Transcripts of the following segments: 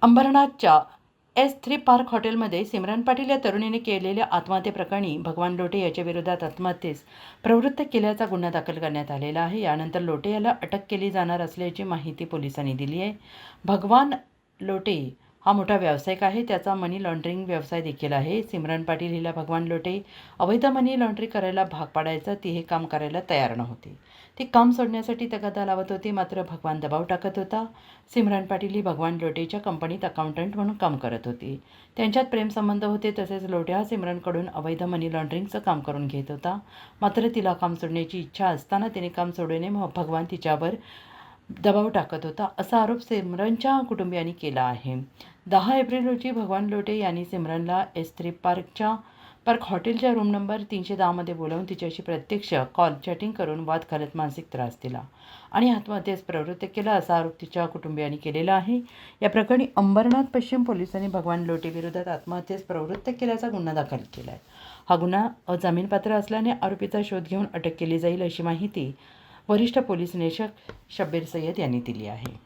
अंबरनाथच्या S3 park हॉटेलमध्ये सिमरन पाटील या तरुणीने केलेल्या आत्महत्येप्रकरणी भगवान लोटे याच्या विरोधात आत्महत्येस प्रवृत्त केल्याचा गुन्हा दाखल करण्यात आलेला आहे। यानंतर लोटे याला अटक केली जाणार असल्याची माहिती पोलिसांनी दिली आहे। भगवान लोटे हा मोठा व्यावसायिक आहे, त्याचा मनी लॉन्ड्रिंग व्यवसाय देखील आहे। सिमरन पाटील हिला भगवान लोटे अवैध मनी लॉन्ड्री करायला भाग पाडायचा, ती हे काम करायला तयार नव्हती। ती काम सोडण्यासाठी तगादा लावत होती, मात्र भगवान दबाव टाकत होता। सिमरन पाटील ही भगवान लोटेच्या कंपनीत अकाउंटंट म्हणून काम करत होती। त्यांच्यात प्रेमसंबंध होते, तसेच लोटे हा सिमरनकडून अवैध मनी लॉन्ड्रिंगचं काम करून घेत होता। मात्र तिला काम सोडण्याची इच्छा असताना तिने काम सोडू नये, भगवान तिच्यावर दबाव टाकत होता, असा आरोप सिमरनच्या कुटुंबियांनी केला आहे। 10 एप्रिल रोजी भगवान लोटे यांनी सिमरनला S3 पार्क हॉटेलच्या रूम नंबर 310 मध्ये बोलावून तिच्याशी प्रत्यक्ष कॉल चॅटिंग करून वाद घालत मानसिक त्रास दिला आणि आत्महत्येस प्रवृत्त केला, असा आरोप तिच्या कुटुंबियांनी केलेला आहे। या प्रकरणी अंबरनाथ पश्चिम पोलिसांनी भगवान लोटे विरोधात आत्महत्येस प्रवृत्त केल्याचा गुन्हा दाखल केला आहे। हा गुन्हा अजामीनपात्र असल्याने आरोपीचा शोध घेऊन अटक केली जाईल, अशी माहिती वरिष्ठ पोलीस निरीक्षक शब्बीर सय्यद यांनी दिली आहे।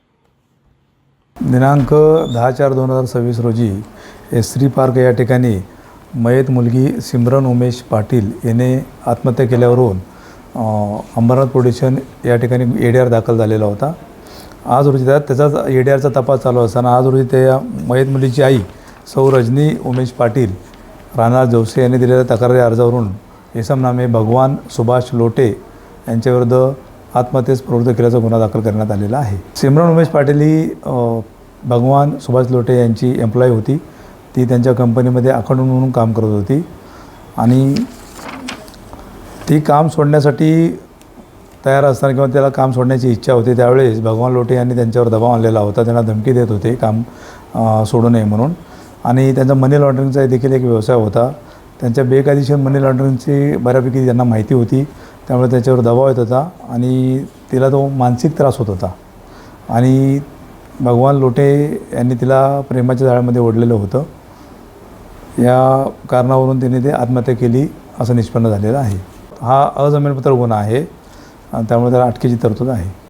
दिनांक 10/4/2026 रोजी S3 पार्क या ठिकाणी मयत मुलगी सिमरन उमेश पाटील याने आत्महत्या केल्यावरून अंबरनाथ पोलीस स्टेशन या ठिकाणी ADR दाखल झालेला होता। आज रोजी त्याचाच ADRचा तपास चालू असताना आज रोजी त्या मयत मुलीची आई सौ रजनी उमेश पाटील राहणार जवसे यांनी दिलेल्या तक्रारी अर्जावरून इसमनामे भगवान सुभाष लोटे यांच्याविरुद्ध आत्महत्येस प्रवृत्त केल्याचा गुन्हा दाखल करण्यात आलेला आहे। सिमरन उमेश पाटील ही भगवान सुभाष लोटे यांची एम्प्लॉई होती। ती त्यांच्या कंपनीमध्ये अकाउंटंट म्हणून काम करत होती आणि ती काम सोडण्यासाठी तयार असताना किंवा त्याला काम सोडण्याची इच्छा होती, त्यावेळेस भगवान लोटे यांनी त्यांच्यावर दबाव आणलेला होता। त्यांना धमकी देत होते काम सोडू नये म्हणून, आणि त्यांचा मनी लॉन्ड्रिंगचा देखील एक व्यवसाय होता। त्यांच्या बेकायदेशीर मनी लॉन्ड्रिंगची बऱ्यापैकी त्यांना माहिती होती, त्यामुळे त्याच्यावर दबाव येत होता आणि तिला तो मानसिक त्रास होत होता आणि भगवान लोटे यांनी तिला प्रेमाच्या जाळ्यामध्ये ओढलेलं होतं। या कारणावरून तिने ते आत्महत्या केली असं निष्पन्न झालेलं आहे। हा अजामीनपात्र गुन्हा आहे, त्यामुळे त्याला अटकेची तरतूद आहे।